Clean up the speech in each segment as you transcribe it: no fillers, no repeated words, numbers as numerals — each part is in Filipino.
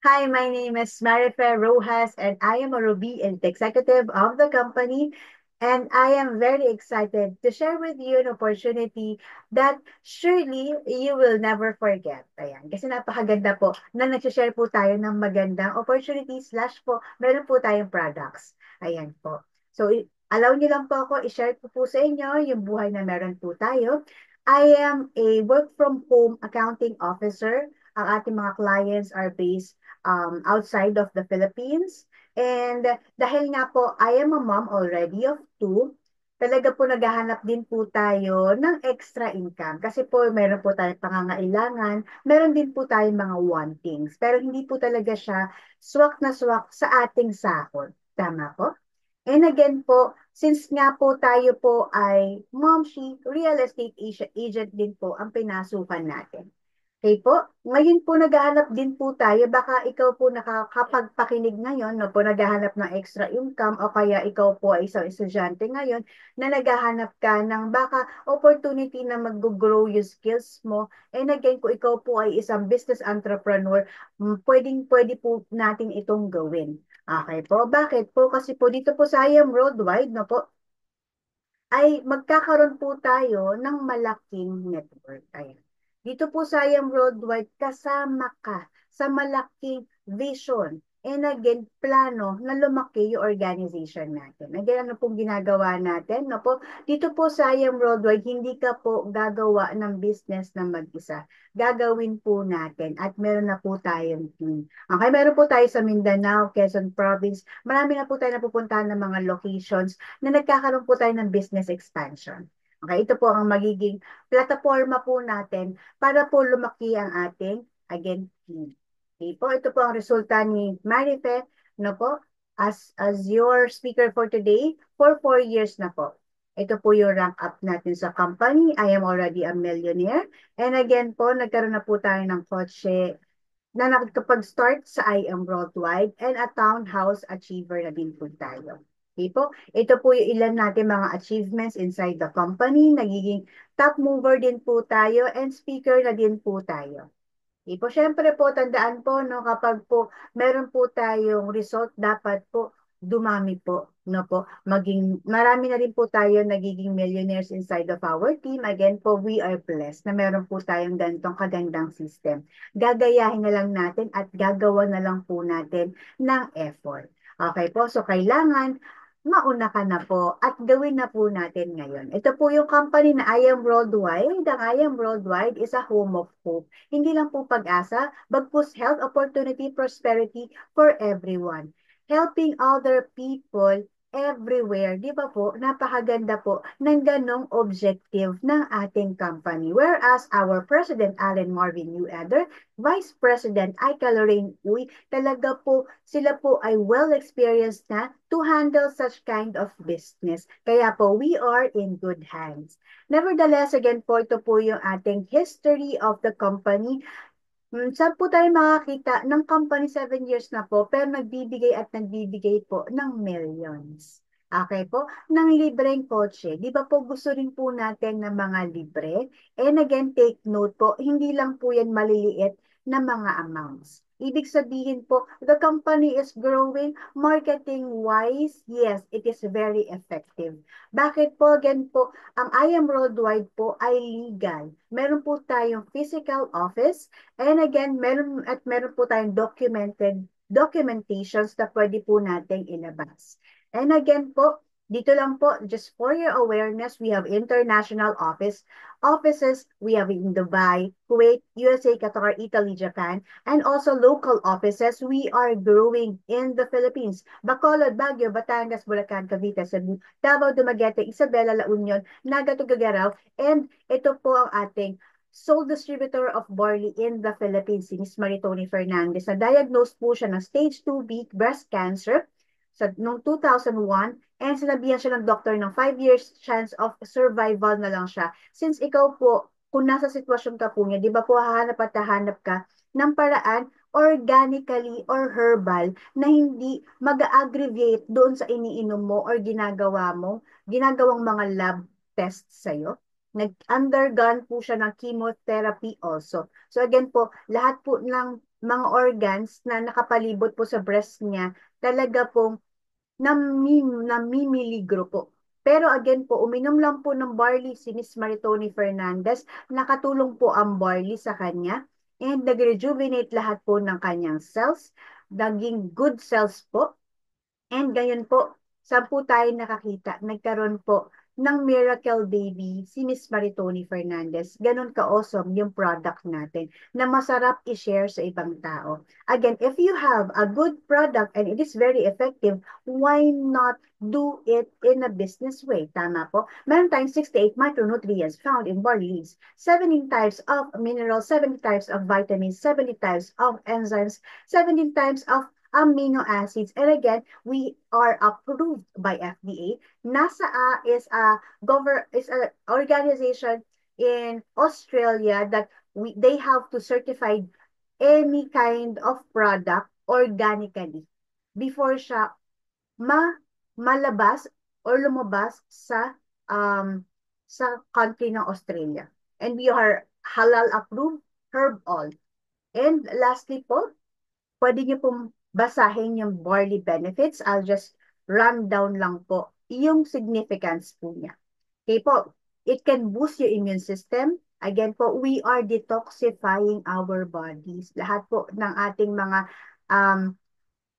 Hi, my name is Marifer Rojas, and I am a Ruby and executive of the company. And I am very excited to share with you an opportunity that surely you will never forget. Ayan, kasi napakaganda po na nag-share po tayo ng magandang opportunity slash po, meron po tayong products. Ayan po. So, allow niyo lang po ako i-share po sa inyo yung buhay na meron po tayo. I am a work from home accounting officer. Ang ating mga clients are based outside of the Philippines. And dahil nga po, I am a mom already of two, talaga po naghahanap din po tayo ng extra income. Kasi po meron po tayong pangangailangan, meron din po tayong mga wantings. Pero hindi po talaga siya swak na swak sa ating sahod. Tama po? And again po, since nga po tayo po ay momshi, real estate agent din po ang pinasukan natin. Okay po, ngayon po naghahanap din po tayo, baka ikaw po nakakapagpakinig ngayon, no, po naghahanap ng extra income o kaya ikaw po ay isang estudyante ngayon na naghahanap ka ng baka opportunity na mag-grow yung skills mo. And again, kung ikaw po ay isang business entrepreneur, pwede po natin itong gawin. Okay po, bakit po? Kasi po dito po sa IAM Worldwide, no po, ay magkakaroon po tayo ng malaking network. Ayan. Dito po sa IAM Worldwide, kasama ka sa malaking vision and again, plano na lumaki yung organization natin. Again, ano pong ginagawa natin? No po, dito po sa IAM Worldwide, hindi ka po gagawa ng business na mag-isa. Gagawin po natin at meron na po tayong team. Okay, meron po tayo sa Mindanao, Quezon Province. Marami na po tayo napupuntahan ng mga locations na nagkakaroon po tayo ng business expansion. Okay, ito po ang magiging plataforma po natin para po lumaki ang ating, again, team. Okay po, ito po ang resulta ni Marife, no po, as your speaker for today for 4 years na po. Ito po yung rank up natin sa company. I am already a millionaire. And again po, nagkaroon na po tayo ng kotse na nakapag-start sa IM Worldwide and a townhouse achiever na din po tayo. Okay po? Ito po yung ilan natin mga achievements inside the company. Nagiging top mover din po tayo and speaker na din po tayo. Okay po, syempre po, tandaan po, no, kapag po meron po tayong result, dapat po dumami po, no po, marami na rin po tayo nagiging millionaires inside of our team. Again po, we are blessed na meron po tayong ganitong kagandang system. Gagayahin na lang natin at gagawa na lang po natin ng effort. Okay po, so kailangan mauna ka na po at gawin na po natin ngayon. Ito po yung company na I Am Worldwide. Ang I Am Worldwide is a home of hope. Hindi lang po pag-asa, bagkus health, opportunity, prosperity for everyone. Helping other people everywhere. Di ba po? Napakaganda po ng ganong objective ng ating company. Whereas our President Allen Marvin Ueder, Vice President Aika Lorraine Uy, talaga po sila po ay well experienced na to handle such kind of business. Kaya po, we are in good hands. Nevertheless, again po, ito po yung ating history of the company. Saan po tayo makakita ng company 7 years na po, pero nagbibigay at nagbibigay po ng millions. Okay po, ng libreng kotse. Di ba po gusto rin po natin ng mga libre? And again, take note po, hindi lang po yan maliliit na mga amounts. Ibig sabihin po, the company is growing marketing-wise. Yes, it is very effective. Bakit po? Again po, ang I Am Worldwide po ay legal. Meron po tayong physical office. And again, meron po tayong documentations na pwede po nating ilabas. And again po, dito lang po, just for your awareness, we have international offices. We have in Dubai, Kuwait, USA, Qatar, Italy, Japan, and also local offices. We are growing in the Philippines. Bacolod, Baguio, Batangas, Bulacan, Cavite, Cebu, Davao, Dumaguete, Isabela, La Union, Naga, Tuguegarao, and ito po ang ating sole distributor of barley in the Philippines, si Ms. Maritoni Fernandez. Na-diagnose po siya ng stage 2B breast cancer noong 2001 and sinabihan siya ng doktor ng 5 years chance of survival na lang siya. Since ikaw po, kung nasa sitwasyon ka po niya, di ba po hahanap at hahanap ka ng paraan organically or herbal na hindi mag-aggravate doon sa iniinom mo or ginagawang mga lab tests sa'yo. Nag-undergone po siya ng chemotherapy also. So again po, lahat po ng mga organs na nakapalibot po sa breast niya, talaga pong namimiligro po. Pero again po, uminom lang po ng barley si Miss Maritoni Fernandez. Nakatulong po ang barley sa kanya and nag-rejuvenate lahat po ng kanyang cells. Naging good cells po. And gayon po, saan po tayo nakakita? Nagkaroon po ng miracle baby si Miss Maritoni Fernandez. Ganon ka-awesome yung product natin na masarap i-share sa ibang tao. Again, if you have a good product and it is very effective, why not do it in a business way? Tama po? Meron tayong 68 micronutrients found in barley leaves, 17 types of minerals, 70 types of vitamins, 70 types of enzymes, 17 types of amino acids. And again, we are approved by FDA. NASA is a organization in Australia that they have to certify any kind of product organically before siya ma malabas or lumabas um sa country ng Australia. And we are halal approved, herb all. And lastly po, pwede niyo pong basahin yung barley benefits. I'll just run down lang po yung significance po niya. Okay po, it can boost your immune system. Again po, we are detoxifying our bodies. Lahat po ng ating mga um,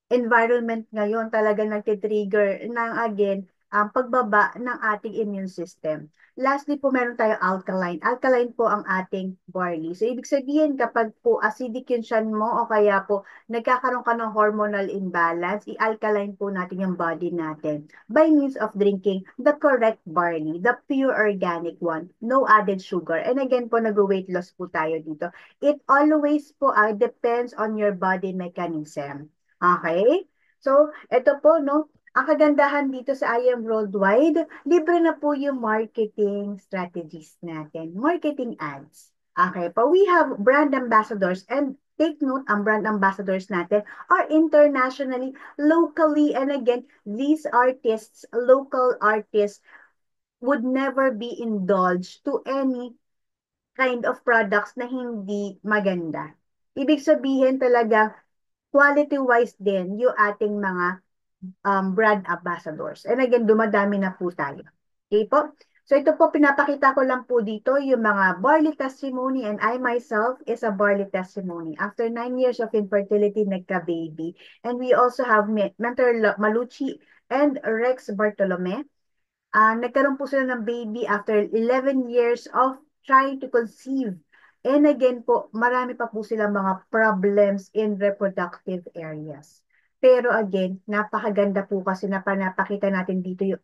environment ngayon talaga nagtitrigger ng again ang pagbaba ng ating immune system. Lastly po, meron tayong alkaline. Alkaline po ang ating barley. So, ibig sabihin, kapag po acidic yung tiyan mo o kaya po nagkakaroon ka ng hormonal imbalance, i-alkaline po natin yung body natin by means of drinking the correct barley, the pure organic one, no added sugar. And again po, nag-weight loss po tayo dito. It always po depends on your body mechanism. Okay? So, ito po, no? Ang kagandahan dito sa I Am Worldwide, libre na po yung marketing strategies natin, marketing ads. Okay po, we have brand ambassadors and take note, ang brand ambassadors natin are internationally, locally, and again, these artists, local artists, would never be indulged to any kind of products na hindi maganda. Ibig sabihin talaga, quality-wise din yung ating mga brand ambassadors. And again, dumadami na po tayo. Okay po? So ito po, pinapakita ko lang po dito yung mga barley testimony and I myself is a barley testimony. After 9 years of infertility, nagka-baby. And we also have Mentor Malucci and Rex Bartolome. Nagkaroon po sila ng baby after 11 years of trying to conceive. And again po, marami pa po silang mga problems in reproductive areas. Pero again, napakaganda po kasi na panapakita natin dito yung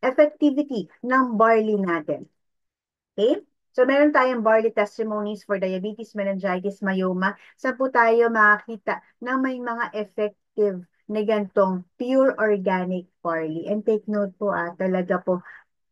effectivity ng barley natin. Okay? So, meron tayong barley testimonies for diabetes, meningitis, myoma. Saan po tayo makakita na may mga effective na gantong pure organic barley. And take note po, talaga po,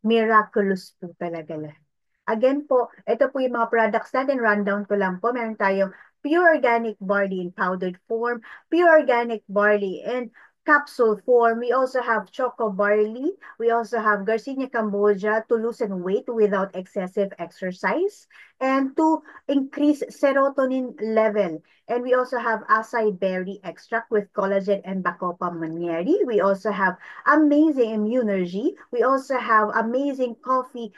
miraculous po talaga lahat. Again po, ito po yung mga products natin. Rundown ko lang po. Meron tayong pure organic barley in powdered form, pure organic barley in capsule form. We also have choco barley. We also have Garcinia Cambogia to loosen weight without excessive exercise and to increase serotonin level. And we also have acai berry extract with collagen and Bacopa monnieri. We also have amazing immunergy. We also have amazing coffee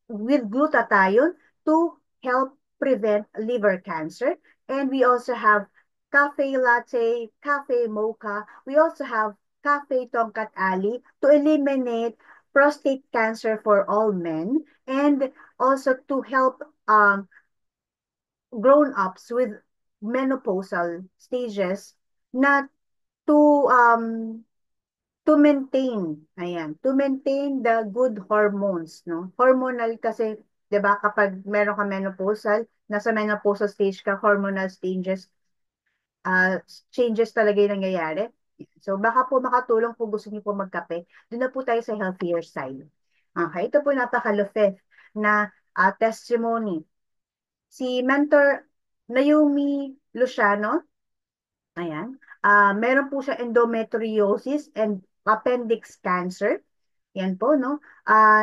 with glutathione to help prevent liver cancer. And we also have cafe latte, cafe mocha. We also have cafe tongkat ali to eliminate prostate cancer for all men and also to help grown-ups with menopausal stages na to to maintain the good hormones, no? Hormonal kasi, 'di ba, kapag meron ka menopausal, nasa menopausal stage ka, hormonal stages, uh, changes talaga yung nangyayari. So, baka po makatulong kung gusto niyo po magkape. Doon na po tayo sa healthier side. Okay, ito po napakalupit na testimony. Si Mentor Naomi Luciano, ayan, meron po siya endometriosis and appendix cancer. Yan po, no?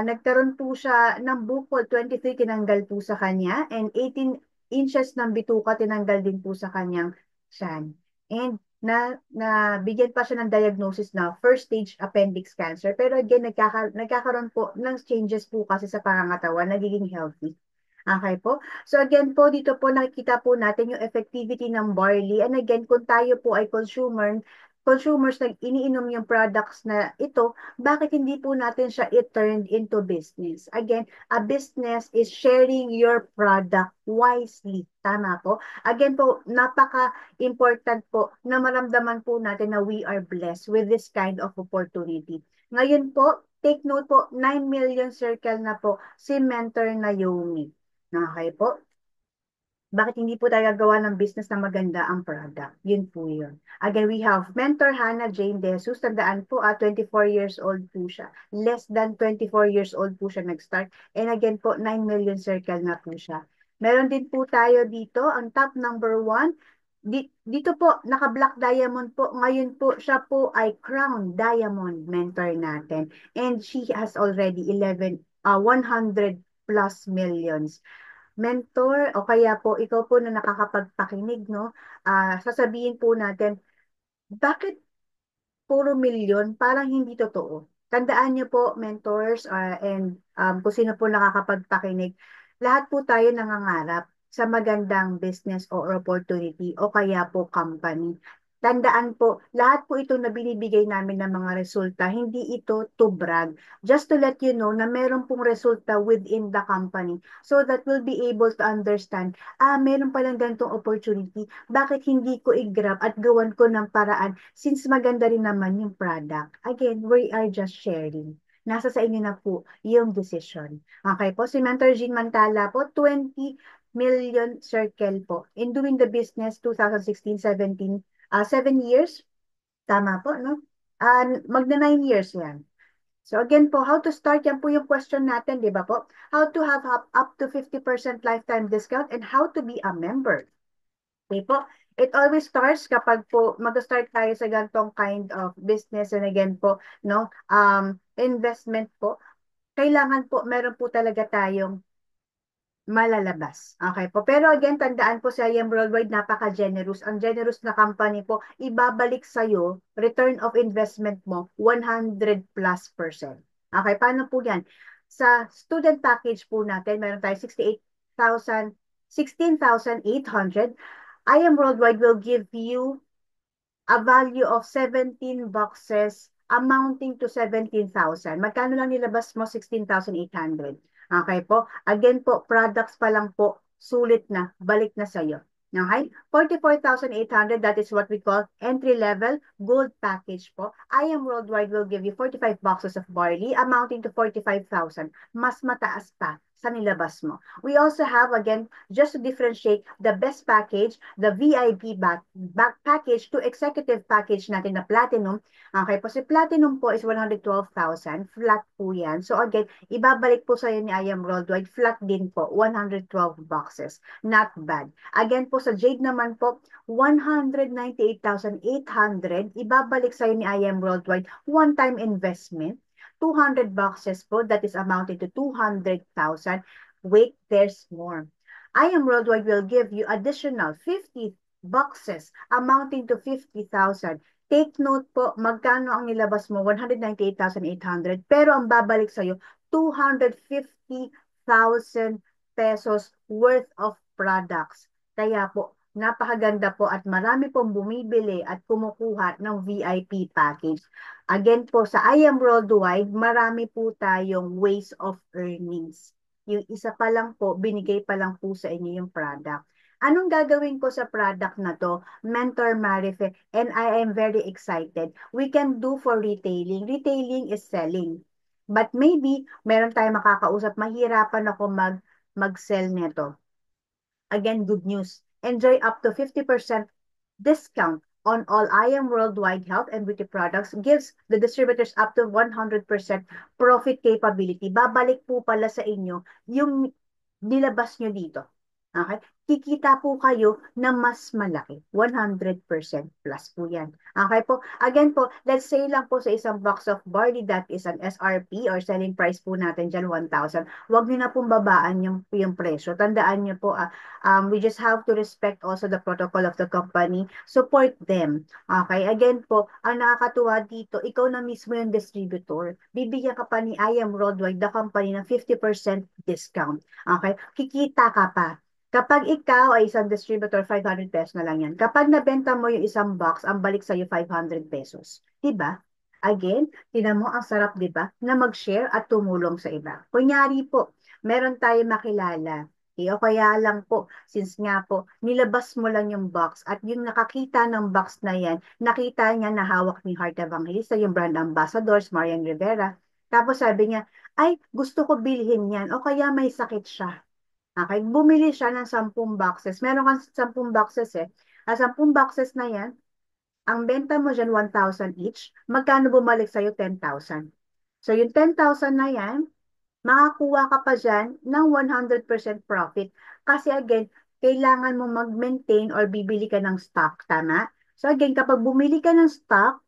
Nagkaroon po siya ng bukol, 23 tinanggal po sa kanya, and 18 inches ng bituka tinanggal din po sa kanyang tiyan. And nabigyan pa siya ng diagnosis na first stage appendix cancer. Pero again, nagkakaroon po ng changes po kasi sa pangangatawan, nagiging healthy. Okay po. So again po, dito po nakikita po natin yung effectivity ng barley. And again, kung tayo po ay consumers na iniinom yung products na ito, bakit hindi po natin siya i-turn into business? Again, a business is sharing your product wisely. Tama po? Again po, napaka-important po na maramdaman po natin na we are blessed with this kind of opportunity. Ngayon po, take note po, 9 million circle na po si Mentor Naomi. Okay po? Bakit hindi po tayo gawa ng business na maganda ang product? Yun po yun. Again, we have Mentor Hannah Jane De Jesus. Tandaan po, 24 years old po siya. Less than 24 years old po siya nag-start. And again po, 9 million circle na po siya. Meron din po tayo dito, ang top number 1. Dito po, naka-black diamond po. Ngayon po, siya po ay crown diamond mentor natin. And she has already 100 plus millions mentor o kaya po ikaw po na nakakapagpakinig, no? Sasabihin po natin, bakit puro milyon? Parang hindi totoo. Tandaan niyo po, mentors and kung sino po nakakapagpakinig, lahat po tayo nangangarap sa magandang business or opportunity o kaya po company. Tandaan po, lahat po ito na binibigay namin ng mga resulta, hindi ito to brag. Just to let you know na meron pong resulta within the company so that we'll be able to understand, meron palang ganitong opportunity, bakit hindi ko i-grab at gawan ko ng paraan since maganda rin naman yung product. Again, we are just sharing. Nasa sa inyo na po yung decision. Okay po, si Mentor Jean Mantala po, 20 million circle po. In doing the business, 2016-17, 7 years. Tama po, no? Magna 9 years yan. So again po, how to start, yan po yung question natin, di ba po? How to have up to 50% lifetime discount and how to be a member. Okay po? It always starts kapag po mag-start tayo sa ganitong kind of business and again po, no, investment po, kailangan po, meron po talaga tayong malalabas. Okay po. Pero again, tandaan po sa IM Worldwide, napaka-generous. Ang generous na company po, ibabalik sa'yo, return of investment mo, 100 plus percent. Okay, paano po yan? Sa student package po natin, meron tayo 68,000, 16,800. IM Worldwide will give you a value of 17 boxes amounting to 17,000. Magkano lang nilabas mo? 16,800. Okay po? Again po, products pa lang po, sulit na, balik na sa'yo. Okay? 44,800, that is what we call entry-level gold package po. I Am Worldwide will give you 45 boxes of barley amounting to 45,000. Mas mataas pa sa nilabas mo. We also have, again, just to differentiate, the best package, the VIP back package to executive package natin na platinum. Okay po, si platinum po is 112,000. Flat po yan. So again, ibabalik po sa'yo ni I Am Worldwide. Flat din po, 112 boxes. Not bad. Again po, sa Jade naman po, 198,800. Ibabalik sa'yo ni I Am Worldwide. One-time investment. 200 boxes po, that is amounted to 200,000. Wait, there's more. I Am Worldwide will give you additional 50 boxes amounting to 50,000. Take note po, magkano ang nilabas mo? 198,800. Pero ang babalik sa'yo, 250,000 pesos worth of products. Kaya po, napakaganda po at marami pong bumibili at kumukuha ng VIP package. Again po, sa I Am Worldwide, marami po tayong ways of earnings. Yung isa pa lang po, binigay pa lang po sa inyo yung product. Anong gagawin ko sa product na to? Mentor Marife, and I am very excited. We can do for retailing. Retailing is selling. But maybe, meron tayong makakausap, mahirapan ako mag-sell nito. Again, good news. Enjoy up to 50% discount on all I Am Worldwide health and beauty products, gives the distributors up to 100% profit capability. Babalik po pala sa inyo yung nilabas nyo dito. Okay? kikita po kayo na mas malaki. 100% plus po yan. Okay po? Again po, let's say lang po sa isang box of barley that is an SRP or selling price po natin dyan 1,000. Huwag niyo na pong babaan yung presyo. Tandaan niyo po, we just have to respect also the protocol of the company. Support them. Okay? Again po, ang nakakatuwa dito, ikaw na mismo yung distributor. Bibigyan ka pa ni I Am Worldwide, the company, ng 50% discount. Okay? Kikita ka pa. Kapag ikaw ay isang distributor, 500 pesos na lang yan. Kapag nabenta mo yung isang box, ang balik sa'yo 500 pesos. Diba? Again, tinan mo, ang sarap, diba? Na mag-share at tumulong sa iba. Kunyari po, meron tayo makilala. O kaya lang po, since nga po, nilabas mo lang yung box at yung nakakita ng box na yan, nakita niya na hawak ni Heart Evangelista, yung brand ambassadors, Marian Rivera. Tapos sabi niya, ay, gusto ko bilhin yan. O kaya may sakit siya. Okay, bumili siya ng 10 boxes. Meron kang 10 boxes eh. Ang 10 boxes na yan, ang benta mo dyan 1,000 each. Magkano bumalik sa'yo? 10,000. So yung 10,000 na yan, makakuha ka pa dyan ng 100% profit. Kasi again, kailangan mo mag-maintain or bibili ka ng stock. Tama? So again, kapag bumili ka ng stock,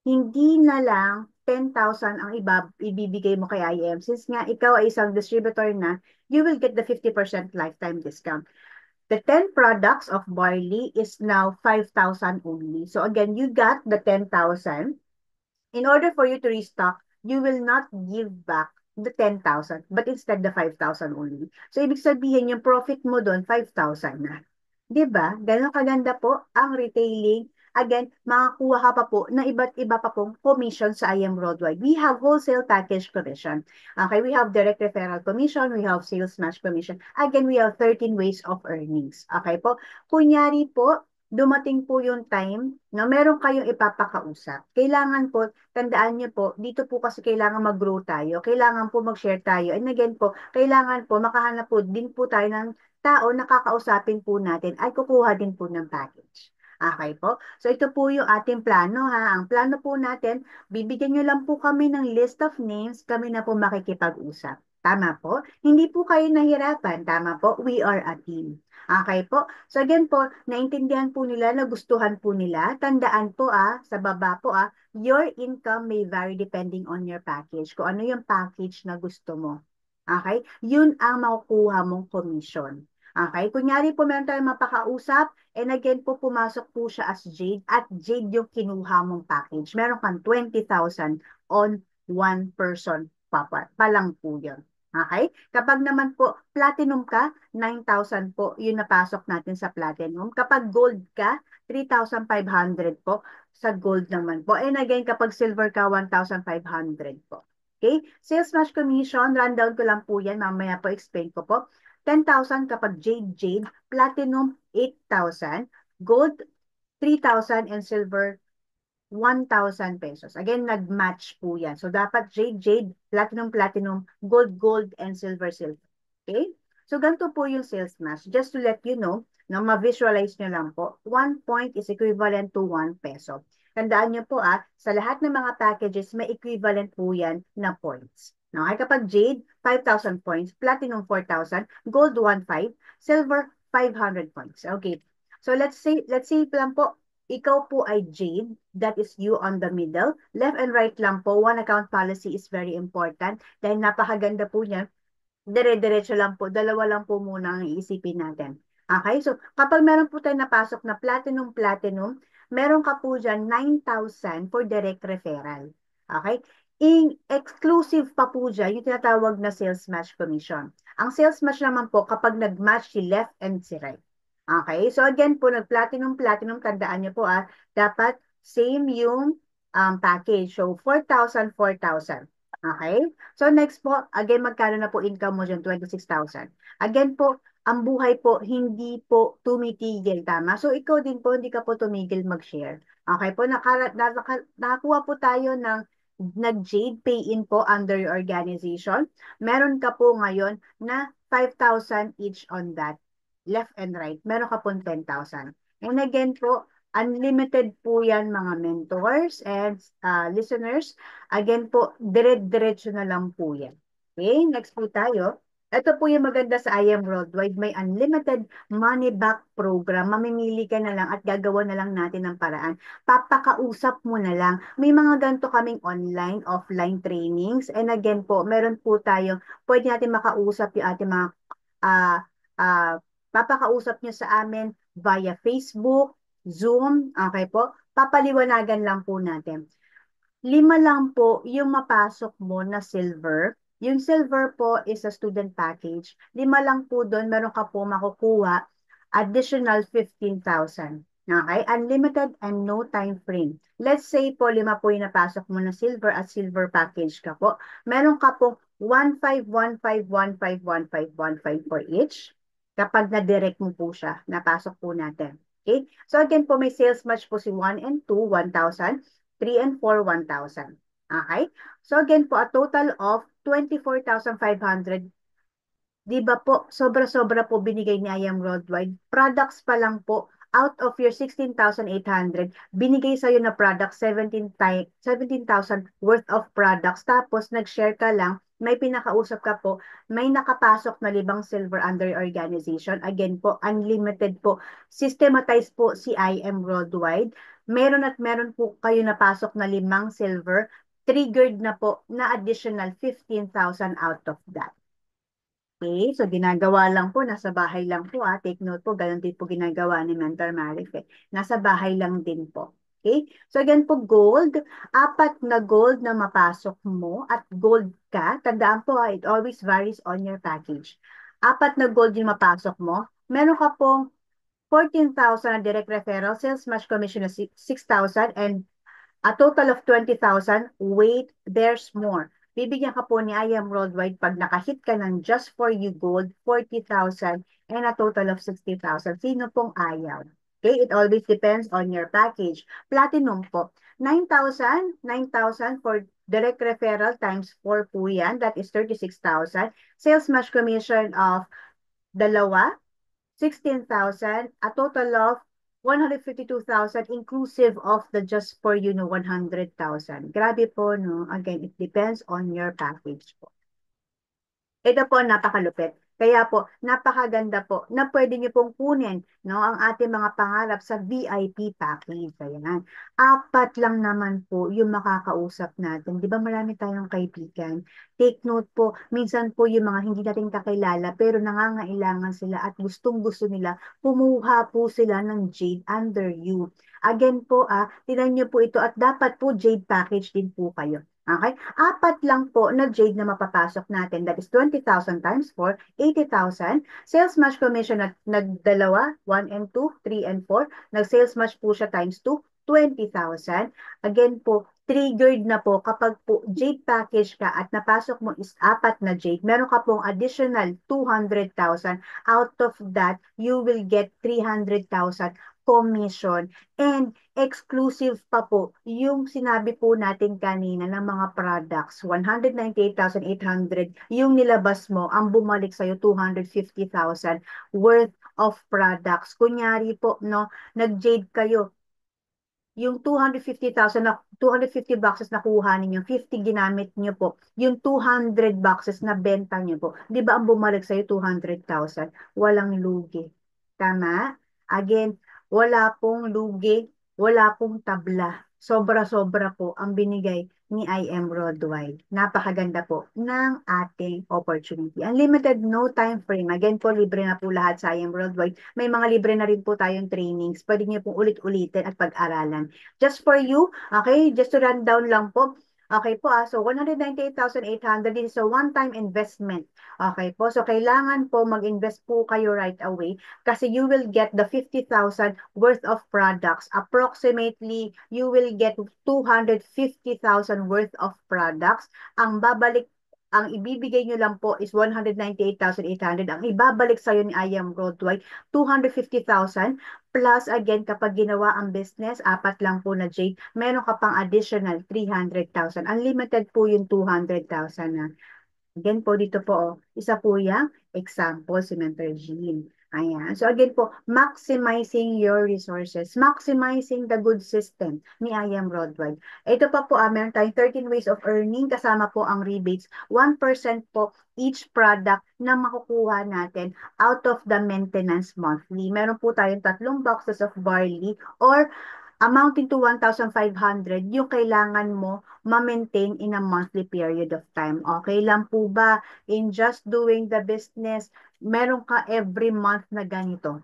hindi na lang 10,000 ang ibibigay mo kay IM. Since nga ikaw ay isang distributor na, you will get the 50% lifetime discount. The 10 products of barley is now 5,000 only. So again, you got the 10,000. In order for you to restock, you will not give back the 10,000, but instead the 5,000 only. So ibig sabihin, yung profit mo doon, 5,000 na. 'Di ba? Ganun kaganda po ang retailing. Again, makakuha ka pa po na iba't iba pa pong commission sa IM Worldwide. We have wholesale package commission. Okay, we have direct referral commission, we have sales match commission. Again, we have 13 ways of earnings. Okay po? Kunyari po, dumating po yung time na meron kayong ipapakausap. Kailangan po, tandaan niyo po, dito po kasi kailangan mag-grow tayo. Kailangan po mag-share tayo. And again po, kailangan po makahanap po din po tayo ng tao na kakausapin po natin ay kukuha din po ng package. Okay po? So ito po yung ating plano ha. Ang plano po natin, bibigyan nyo lang po kami ng list of names, kami na po makikipag-usap. Tama po? Hindi po kayo nahirapan. Tama po? We are a team. Okay po? So again po, naintindihan po nila, nagustuhan po nila. Tandaan po sa baba po your income may vary depending on your package. Kung ano yung package na gusto mo. Okay? Yun ang makukuha mong commission. Okay? Kunyari po meron tayong mapakausap, and again po pumasok po siya as Jade, at Jade yung kinuha mong package. Meron kang 20,000 on one person pa lang po yun. Okay? Kapag naman po platinum ka, 9,000 po yung napasok natin sa platinum. Kapag gold ka, 3,500 po sa gold naman po. And again, kapag silver ka, 1,500 po. Okay? Sales match commission, rundown ko lang po yan. Mamaya po explain ko po. 10,000 kapag Jade, platinum 8,000, gold 3,000, and silver 1,000 pesos. Again, nag-match po yan. So, dapat Jade, platinum, gold, and silver. Okay? So, ganito po yung sales match. Just to let you know, na ma-visualize nyo lang po, 1 point is equivalent to 1 peso. Tandaan nyo po sa lahat ng mga packages, may equivalent po yan na points. Okay, kapag Jade, 5,000 points, platinum 4,000, gold 1,500, silver 500 points. Okay. So let's say lang po, ikaw po ay Jade, that is you on the middle. Left and right lang po, one account policy is very important dahil napakaganda po niya. Dire-diretso lang po, dalawa lang po muna ang iisipin natin. Okay, so kapag meron po tayo napasok na platinum, meron ka po dyan 9,000 for direct referral. Okay, exclusive pa po dyan yung tinatawag na sales match commission. Ang sales match naman po kapag nag-match si left and si right. Okay, so again po, nag-platinum, tandaan niyo po dapat same yung package. So 4,000. Okay? So next po, again, magkano na po income mo dyan? 26,000. Again po, ang buhay po, hindi po tumitigil, tama? So ikaw din po, hindi ka po tumigil mag-share. Okay po, nakakuha po tayo ng nag-Jade Pay-in po under your organization. Meron ka po ngayon na 5,000 each on that. Left and right. Meron ka po 10,000. And again po, unlimited po yan mga mentors and listeners. Again po, dire-diretso na lang po yan. Okay, next po tayo. Ito po yung maganda sa I Am Worldwide, may unlimited money back program. Mamimili ka na lang at gagawa na lang natin ng paraan. Papakausap mo na lang. May mga ganito kaming online, offline trainings. And again po, meron po tayong, pwede natin makausap yung ating mga, ah, ah, papakausap nyo sa amin via Facebook, Zoom, okay po? Papaliwanagan lang po natin. 5 lang po yung mapasok mo na silver. Yung silver po is a student package. 5 lang po doon, meron ka po makukuha additional 15,000. Okay? Unlimited and no time frame. Let's say po 5 po yung napasok mo na silver at silver package ka po. Meron ka po 1,5, 1,5, 1,5, 1,5, 1,5 for each. Kapag na-direct mo po siya, napasok po natin. Okay? So again po, may sales match po si 1 and 2, 1,000. 3 and 4, 1,000. Okay? So again po, a total of 24,500. Di ba po, sobra-sobra po binigay ni I Am Worldwide. Products pa lang po, out of your 16,800, binigay sa'yo na product 17,000 worth of products. Tapos nag-share ka lang, may pinakausap ka po, may nakapasok na 5 silver under your organization. Again po, unlimited po. Systematize po si I Am Worldwide. Meron at meron po kayo napasok na 5 silver. Triggered na po na additional 15,000 out of that. Okay, so ginagawa lang po, nasa bahay lang po take note po, ganun din po ginagawa ni Mentor Marif Nasa bahay lang din po. Okay, so again po gold, 4 na gold na mapasok mo at gold ka, tandaan po it always varies on your package. 4 na gold yung mapasok mo, meron ka pong 14,000 na direct referral, sales match commission na 6,000 and a total of 20,000. Wait, there's more. Bibigyan ka po ni I Am Worldwide pag nakahit ka ng Just For You Gold, 40,000 and a total of 60,000. Sino pong ayaw? Okay, it always depends on your package. Platinum po, 9,000, 9,000 for direct referral times 4 po yan. That is 36,000. Sales match commission of dalawa, 16,000, a total of 152,000 inclusive of the Just For You no 100,000. Grabe po, no? Again, it depends on your package po. Ito po, napakalupit. Kaya po, napakaganda po na pwede niyo pong kunin no, ang ating mga pangarap sa VIP package. Ayan. 4 lang naman po yung makakausap natin. Di ba marami tayong kaibigan? Take note po, minsan po yung mga hindi natin kakilala pero nangangailangan sila at gustong-gusto nila, kumuha po sila ng Jade under you. Again po, tinan niyo po ito at dapat po Jade package din po kayo. Okay? 4 lang po na Jade na mapapasok natin. That is 20,000 times 4, 80,000. Sales match commission na nagdalawa, 1 and 2, 3 and 4. Nag-sales match po siya times 2, 20,000. Again po, triggered na po kapag po Jade package ka at napasok mo is 4 na Jade, meron ka pong additional 200,000. Out of that, you will get 300,000 commission. And exclusive pa po yung sinabi po natin kanina ng mga products, 198,800 yung nilabas mo, ang bumalik sa'yo 250,000 worth of products. Kunyari po, no, nag-jade kayo, yung 250,000 na 250 boxes na kuha ninyo, 50 ginamit niyo po. Yung 200 boxes na benta niyo po. 'Di ba ang bumalik sa 200,000? Walang lugi. Tama? Again, wala pong lugi, wala pong tabla. Sobra-sobra po ang binigay ni I Am Worldwide. Napakaganda po ng ating opportunity. Unlimited, no time frame. Again po, libre na po lahat sa I Am Worldwide. May mga libre na rin po tayong trainings. Pwede niyo pong ulit-ulitin at pag-aralan. Just for you, okay, just to run down lang po. Okay po, so 198,800, this is a one-time investment. Okay po, so kailangan po mag-invest po kayo right away kasi you will get the 50,000 worth of products. Approximately, you will get 250,000 worth of products. Ang ibibigay nyo lang po is 198,800. Ang ibabalik sa'yo ni I Am Worldwide, 250,000. Plus, again, kapag ginawa ang business, 4 lang po na Jade, meron ka pang additional 300,000. Unlimited po yung 200,000 na. Again po, dito po, isa po yung example si Mentor Jean. Ayan. So again po, maximizing your resources, maximizing the good system ni I Am Worldwide. Ito pa po, meron tayong 13 ways of earning, kasama po ang rebates. 1% po each product na makukuha natin out of the maintenance monthly. Meron po tayong 3 boxes of barley or amounting to 1,500 yung kailangan mo ma-maintain in a monthly period of time. Okay lang po ba in just doing the business, meron ka every month na ganito?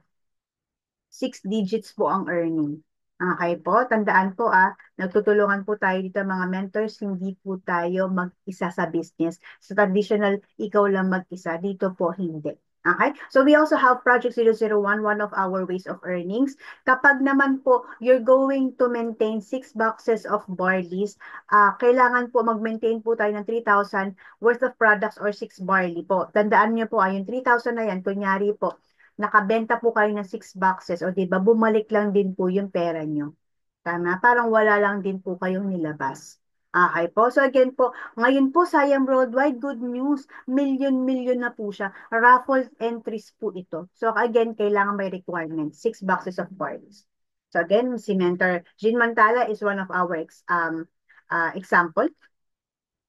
6 digits po ang earning. Okay po, tandaan po nagtutulungan po tayo dito mga mentors, hindi po tayo mag-isa sa business. Sa traditional, ikaw lang mag-isa, dito po hindi. Okay? So we also have Project 001, one of our ways of earnings. Kapag naman po, you're going to maintain 6 boxes of barleys, kailangan po mag-maintain po tayo ng 3,000 worth of products or 6 barley po. Tandaan niyo po, yung 3,000 na yan, kunyari po, nakabenta po kayo ng 6 boxes, o di ba, bumalik lang din po yung pera nyo. Tama? Parang wala lang din po kayong nilabas. Okay po. So again po, ngayon po Sayang Worldwide, good news. Million-million na po siya. Raffle entries po ito. So again, kailangan may requirement. 6 boxes of barleys. So again, si Mentor Jean Mantala is one of our example.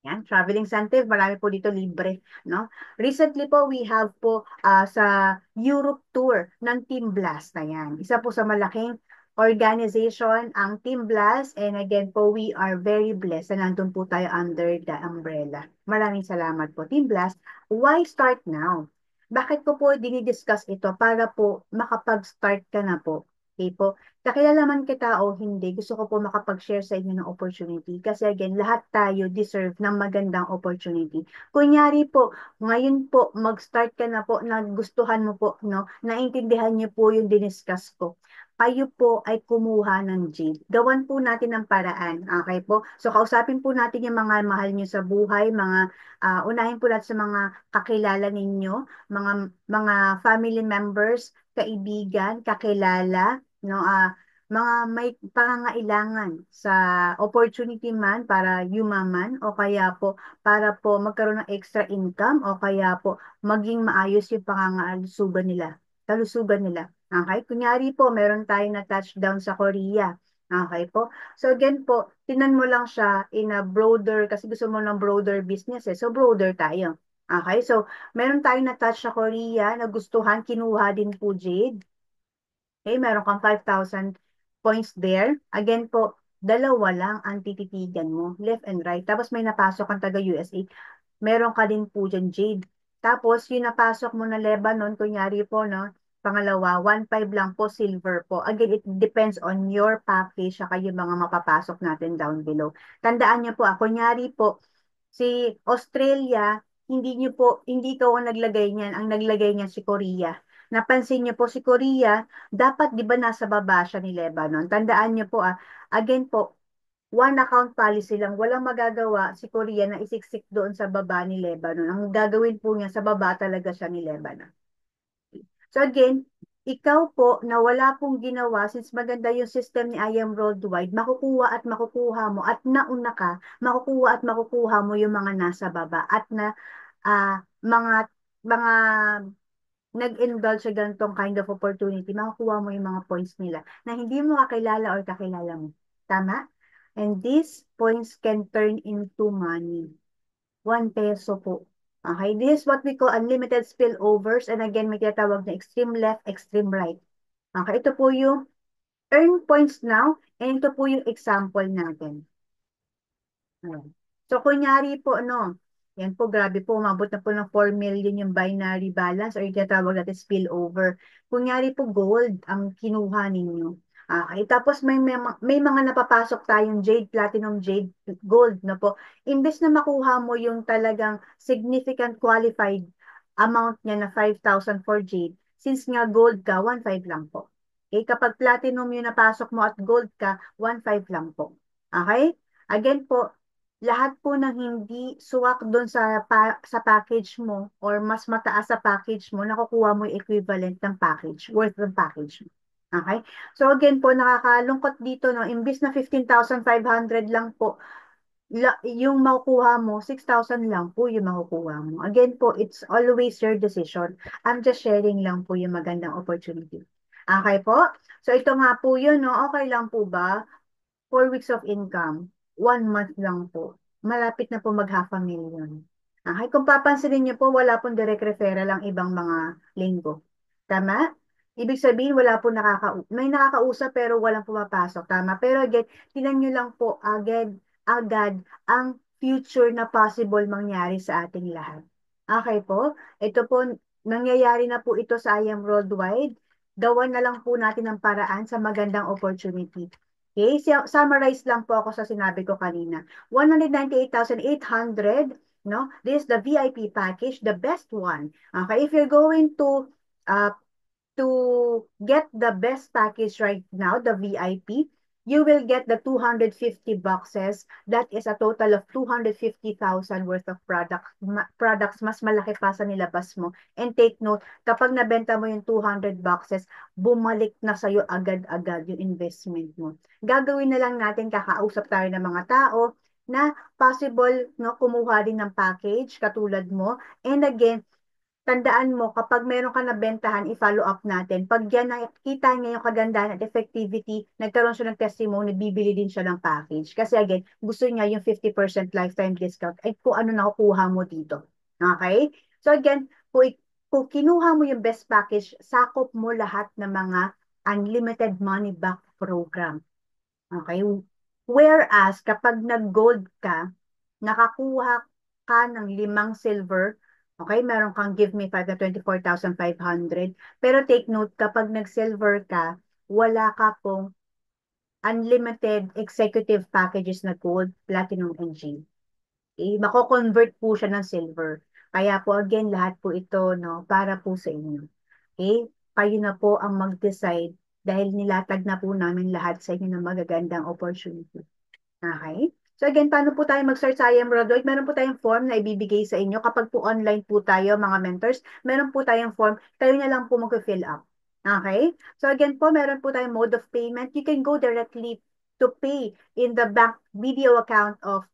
Yan, travel incentive, marami po dito libre, no? Recently po, we have po sa Europe tour ng Team Blast na yan. Isa po sa malaking organization ang Team Blast, and again po, we are very blessed na nandun po tayo under the umbrella. Maraming salamat po, Team Blast. Why start now? Bakit ko po dinidiscuss ito? Para po makapag-start ka na po. Okay po? Kakilala man kita o hindi, gusto ko po makapag-share sa inyo ng opportunity. Kasi again, lahat tayo deserve ng magandang opportunity. Kunyari po, ngayon po, mag-start ka na po, nagustuhan mo po, no? Naintindihan niyo po yung diniscuss ko. Kayo po ay kumuha ng Jade. Gawan po natin ng paraan. Okay po? So, kausapin po natin yung mga mahal niyo sa buhay, unahin po natin sa mga kakilala ninyo, mga family members, kaibigan, kakilala, no, mga may pangangailangan sa opportunity man para yumaman o kaya po para po magkaroon ng extra income o kaya po maging maayos yung kalusugan nila. Okay? Kunyari po, meron tayong na touchdown sa Korea. Okay po? So again po, tinan mo lang siya in a broader, kasi gusto mo ng broader business So broader tayo. Okay? So, meron tayong na-touch sa Korea, nagustuhan, kinuha din po Jade. Okay, meron kang 5,000 points there. Again po, dalawa lang ang tititigan mo, left and right. Tapos may napasok kang taga USA. Meron ka din po dyan, Jade. Tapos yung napasok mo na Lebanon, kunyari po, no? Pangalawa, 1,500 lang po, silver po. Again, it depends on your package, saka yung mga mapapasok natin down below. Tandaan niyo po, kunyari po, si Australia, hindi ikaw ang naglagay niyan, ang naglagay niyan si Korea. Napansin niyo po si Korea, dapat 'di ba nasa baba siya ni Lebanon. Tandaan niyo po again po, one account policy lang, walang magagawa si Korea na isiksik doon sa baba ni Lebanon. Ang gagawin po niya sa baba talaga siya ni Lebanon. So again, ikaw po na wala pong ginawa, since maganda yung system ni I Am Worldwide, makukuha at makukuha mo at nauna ka, makukuha at makukuha mo yung mga nasa baba at na mga nag-indulge sa ganitong kind of opportunity, makukuha mo yung mga points nila na hindi mo kakilala or kakilala mo. Tama? And these points can turn into money. 1 peso po. Okay, this is what we call unlimited spillovers, and again, may tinatawag na extreme left, extreme right. Okay, ito po yung earn points now, and ito po yung example natin. Ayan. So, kunyari po, yan po, grabe po, umabot na po ng 4 million yung binary balance or yung tinatawag natin spillover. Kunyari po, gold ang kinuha ninyo. Okay, tapos may mga napapasok tayong jade, platinum, jade, gold na po. Imbes na makuha mo yung talagang significant qualified amount niya na 5,000 for jade, since nga gold ka, 1,500 lang po. Okay, kapag platinum yung napasok mo at gold ka, 1,500 lang po. Okay? Again po, lahat po ng hindi suwak doon sa package mo or mas mataas sa package mo, nakukuha mo yung equivalent ng package, worth ng package mo. Okay? So again po, nakakalungkot dito, imbis na 15,500 lang po, yung makukuha mo, 6,000 lang po yung makukuha mo. Again po, it's always your decision. I'm just sharing lang po yung magandang opportunity. Okay po? So ito nga po yun, no? Okay lang po ba? 4 weeks of income, 1 month lang po. Malapit na po mag half a million. Okay, kung papansinin niyo po, wala pong direct referral ang ibang mga linggo. Tama? Ibig sabihin, wala po may nakakausap pero walang pumapasok. Tama? Pero again, tinan niyo lang po agad ang future na possible mangyari sa ating lahat. Okay po? Ito po, nangyayari na po ito sa I Am Worldwide. Gawan na lang po natin ang paraan sa magandang opportunity. Okay, summarize lang po ako sa sinabi ko kanina. 198,800, no? This is the VIP package, the best one. Okay, if you're going uh, to get the best package right now, the VIP, you will get the 250 boxes. That is a total of 250,000 worth of products. Mas malaki pa sa nilabas mo. And take note, kapag nabenta mo yung 200 boxes, bumalik na sa'yo agad-agad yung investment mo. Gagawin na lang natin, kakausap tayo ng mga tao na possible no, kumuha din ng package katulad mo. And again, tandaan mo, kapag meron ka nabentahan, i-follow up natin. Pag yan nakita niya yung kagandahan at effectivity, nagkaroon siya ng testimony, bibili din siya ng package. Kasi again, gusto niya yung 50% lifetime discount. Ay, kung ano nakukuha mo dito. Okay? So again, kung kinuha mo yung best package, sakop mo lahat ng mga unlimited money back program. Okay? Whereas, kapag nag-gold ka, nakakuha ka ng 5 silver, okay, meron kang give me 5 na 24,500. Pero take note, kapag nag-silver ka, wala ka pong unlimited executive packages na gold, platinum, and G. Okay? Mako-convert po siya ng silver. Kaya po, again, lahat po ito, no, para po sa inyo. Okay? Kayo na po ang mag-decide dahil nilatag na po namin lahat sa inyo ng magagandang opportunity. Okay? So again, paano po tayo mag-search sa IM Rodrick? Meron po tayong form na ibibigay sa inyo. Kapag po online po tayo, mga mentors, meron po tayong form. Kayo na lang po mag-fill up. Okay? So again po, meron po tayong mode of payment. You can go directly to pay in the bank video account of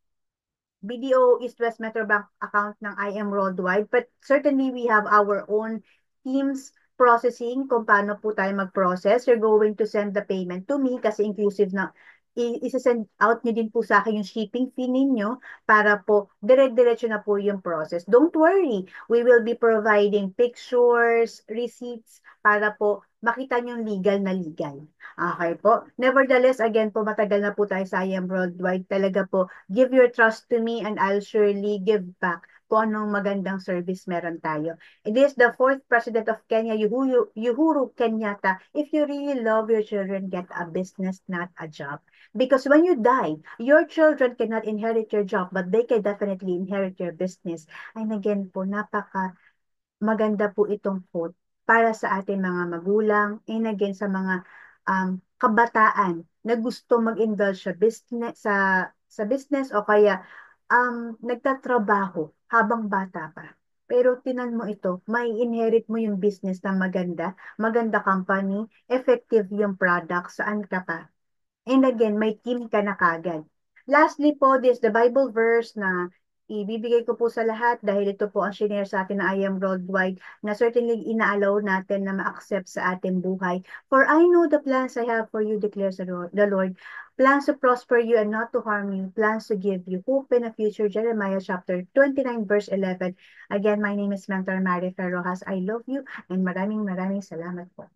BDO East West Metro Bank account ng IM Worldwide. But certainly, we have our own teams processing kung paano po tayo mag-process. You're going to send the payment to me kasi inclusive na i-send out niyo din po sa akin yung shipping fee ninyo para po dire-diretso na po yung process. Don't worry, we will be providing pictures, receipts para po makita niyo legal na legal. Okay po. Nevertheless, again po, matagal na po tayo sa IM Worldwide. Talaga po, give your trust to me and I'll surely give back kung anong magandang service meron tayo. It is the fourth president of Kenya, Uhuru Kenyatta. If you really love your children, get a business, not a job. Because when you die, your children cannot inherit your job, but they can definitely inherit your business. And again po, maganda po itong quote para sa ating mga magulang and again sa mga kabataan na gusto mag-indulge sa business o kaya nagtatrabaho habang bata pa. Pero tinan mo ito, may inherit mo yung business na maganda company, effective yung product, saan ka pa. And again, may team ka na kagad. Lastly po, this the Bible verse na ibibigay ko po sa lahat dahil ito po ang shinare sa atin na I am worldwide na certainly inaalaw natin na ma-accept sa ating buhay. For I know the plans I have for you, declares the Lord. Plans to prosper you and not to harm you. Plans to give you hope in a future. Jeremiah chapter 29 verse 11. Again, my name is Mentor Mary Ferrojas. I love you and maraming salamat po.